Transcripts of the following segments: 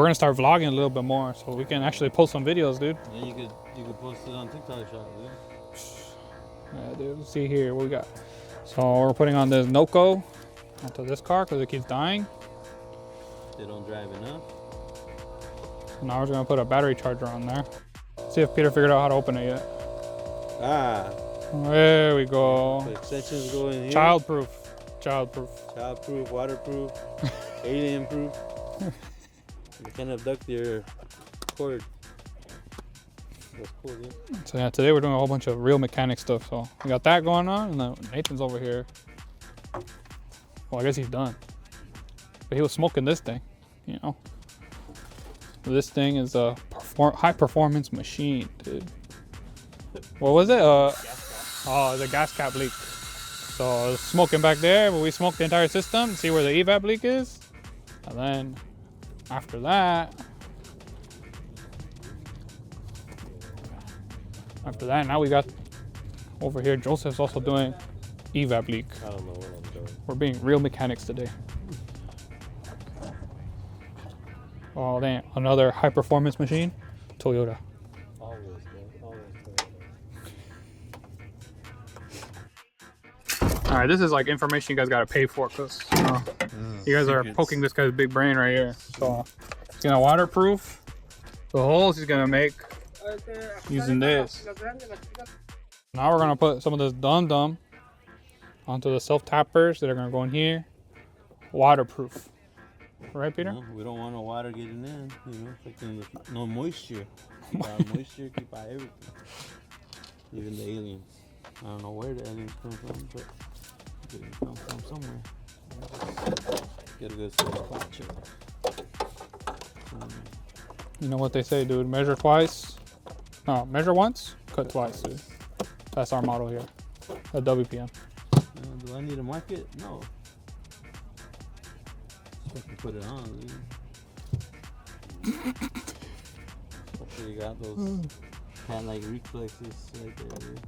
gonna start vlogging a little bit more, so we can actually post some videos, dude. Yeah, you could post it on TikTok shop, dude. Yeah, dude. Let's see here what we got. So we're putting on this Noco onto this car because it keeps dying. They don't drive enough. So now we're gonna put a battery charger on there. See if Peter figured out how to open it yet. Ah. There we go. The extensions go in here. Childproof. Childproof. Childproof, waterproof, alien-proof. You can abduct your cord. That's cool, dude. So yeah, today we're doing a whole bunch of real mechanic stuff. So we got that going on, and then Nathan's over here. Well, I guess he's done. But he was smoking this thing, you know. This thing is a high performance machine, dude. What was it? Oh, the gas cap leak. So it's smoking back there, but we smoked the entire system. See where the EVAP leak is, and then after that, now we got over here. Joseph's also doing EVAP leak. I don't know what I'm doing. We're being real mechanics today. Oh damn! Another high performance machine, Toyota. Always, man. Always. All right, this is like information you guys gotta pay for, cause you guys are poking this guy's big brain right here. So he's gonna waterproof the holes he's gonna make using this. Now we're gonna put some of this dum-dum onto the self tappers that are gonna go in here. Waterproof, right, Peter? No, we don't want no water getting in. You know, like no moisture. Keep out moisture, keep out everything. Even the aliens. I don't know where the aliens come from, but they come from somewhere. Get a good spot check. You know what they say, dude? Measure twice. No, measure once, cut twice, dude. That's our motto here at WPM. Do I need to mark it? No. So I can put it on, dude. Hopefully you got those cat-like reflexes right there, dude.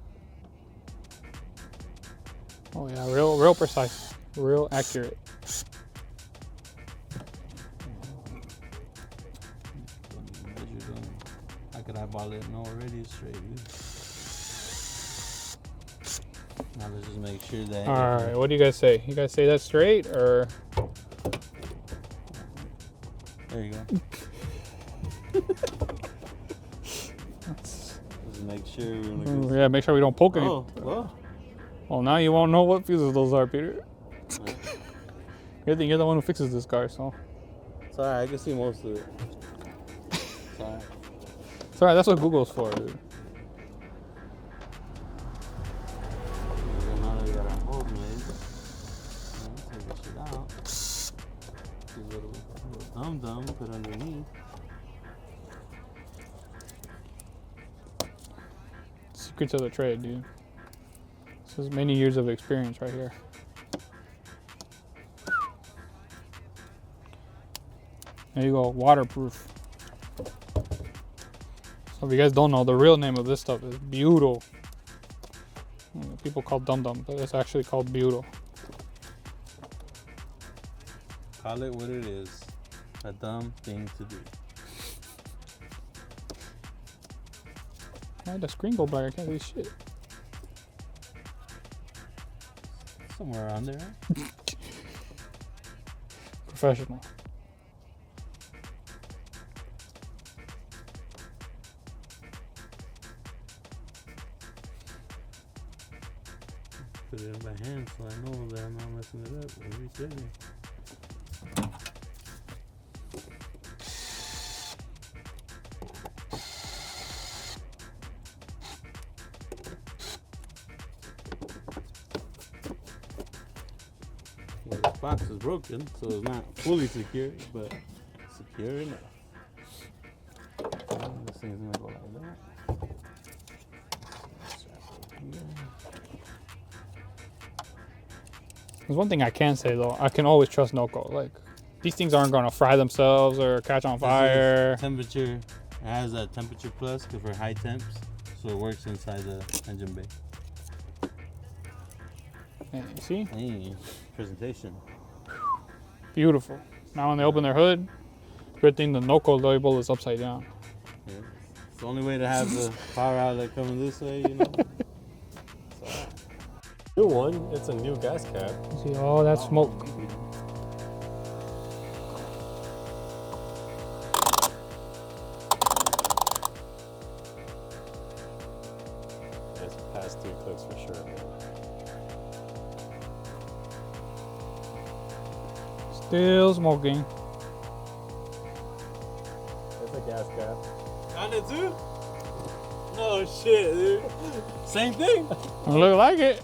Oh yeah, real precise, real accurate. I could eyeball it and already it's straight, dude. Now let's just make sure that. All right, what do you guys say? You guys say that's straight or? There you go. Just make sure we're gonna Yeah, make sure we don't poke it. Oh, well. Well, now you won't know what fuses those are, Peter. You're the one who fixes this car, so. It's alright, I can see most of it. It's alright. It's alright, that's what Google's for, dude. Now that we got our hole made, take this shit out. Do a little dum-dum, put underneath. Secrets of the trade, dude. This is many years of experience right here. There you go, waterproof. So if you guys don't know, the real name of this stuff is butyl. People call dum-dum, but it's actually called butyl. Call it what it is. A dumb thing to do. Why did the screen go black? I can't see shit. Somewhere around there. Professional. Put it in my hand so I know that I'm not messing it up. Every second. Well, the box is broken, so it's not fully secure, but secure enough. This thing's gonna go like that. There's one thing I can say though, I can always trust Noco. Like, these things aren't gonna fry themselves or catch on fire. Temperature, it has a temperature plus because for high temps, so it works inside the engine bay. Yeah, you see? Hey, presentation. Beautiful. Now when they open their hood, Good thing the no-code label is upside down. Yeah. It's the only way to have the power outlet coming this way, you know. New one. It's a new gas cap. See all that smoke. It's past 3 clicks for sure, man. Still smoking. It's a gas cap. Got it too? No shit, dude. Same thing. Look like it.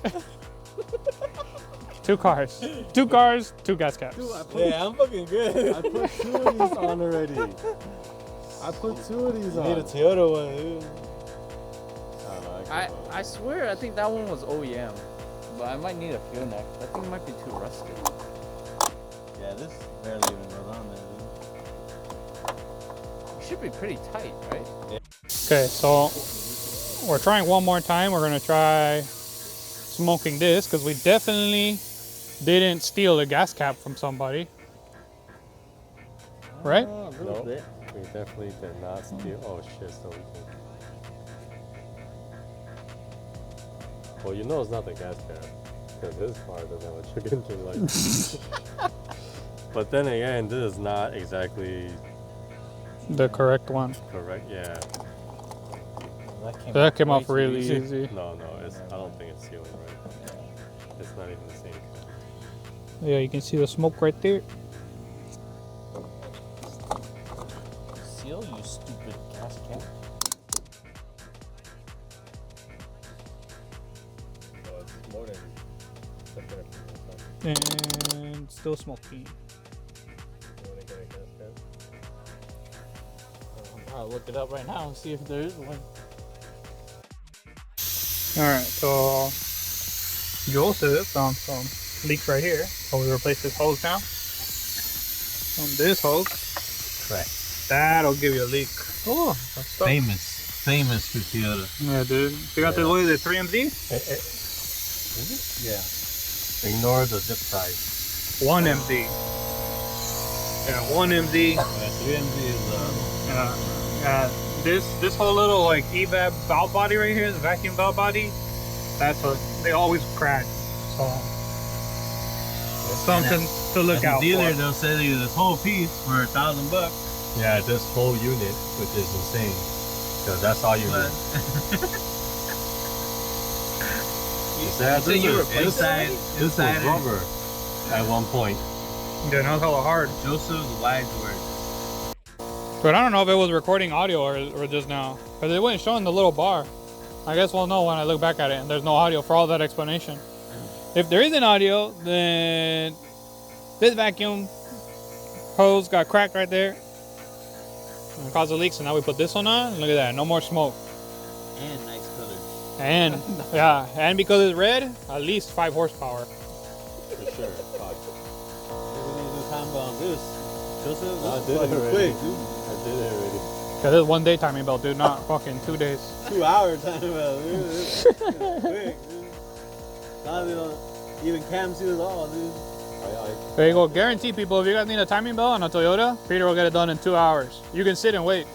2 cars. 2 cars, 2 gas caps. Yeah, I'm fucking good. I put 2 of these on already. I put 2 of these You on. need a Toyota one, dude. I don't know, I swear I think that one was OEM, but I might need a fuel neck. I think it might be too rusted. Yeah, this barely even goes on there, dude. It should be pretty tight, right? Okay, so we're trying one more time. We're gonna try smoking this because we definitely didn't steal a gas cap from somebody. Right? Oh, a little Nope. bit. We definitely did not steal. Oh shit, so we can. Well, you know it's not the gas cap because this car doesn't have a check engine light. But then again, this is not exactly The correct one. correct. Yeah. That came way off too really easy. easy. No, it's. I don't think it's sealing right. It's not even the same. Yeah, you can see the smoke right there. Seal, you stupid gas cap. So it's more than. And still smoking. You want to get a gas cap? I'll look it up right now and see if there is one. Alright, so Joseph found some leaks right here. So we replace this hose now. On this hose. Correct. That'll give you a leak. Oh, that's stuff. Famous for Toyota. Yeah, dude. You got the, what is it, 3MZ? Yeah. Ignore the zip size. 1MZ. Yeah, 1MZ. Yeah, 3MZ is This whole little like EVAP valve body right here, the vacuum valve body, that's what they always crack. So something to look out dealer, for. they'll sell you this whole piece for $1,000. Yeah, this whole unit, which is insane, because that's all you need. This was rubber at one point. Yeah, that was hella hard. Joseph's wise words. But I don't know if it was recording audio or just now, because it wasn't showing the little bar. I guess we'll know when I look back at it and there's no audio for all that explanation. If there is an audio, then this vacuum hose got cracked right there and caused a leak, so now we put this one on. Look at that, no more smoke. And nice color. And yeah, and because it's red, at least 5 horsepower. For sure. Fuck. We need to do time on this. Joseph, I this did is it fucking already. quick, dude. I did it already. Cause this is 1 day timing belt, dude, not fucking 2 days. 2 hour time about dude. This is quick, dude. Now they don't even cam seals all, dude. There you go. Guarantee people, if you guys need a timing belt on a Toyota, Peter will get it done in 2 hours. You can sit and wait.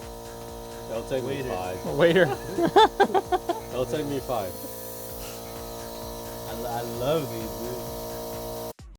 It'll take me Waiter. 5. Waiter. It'll take me 5. I love these, dude.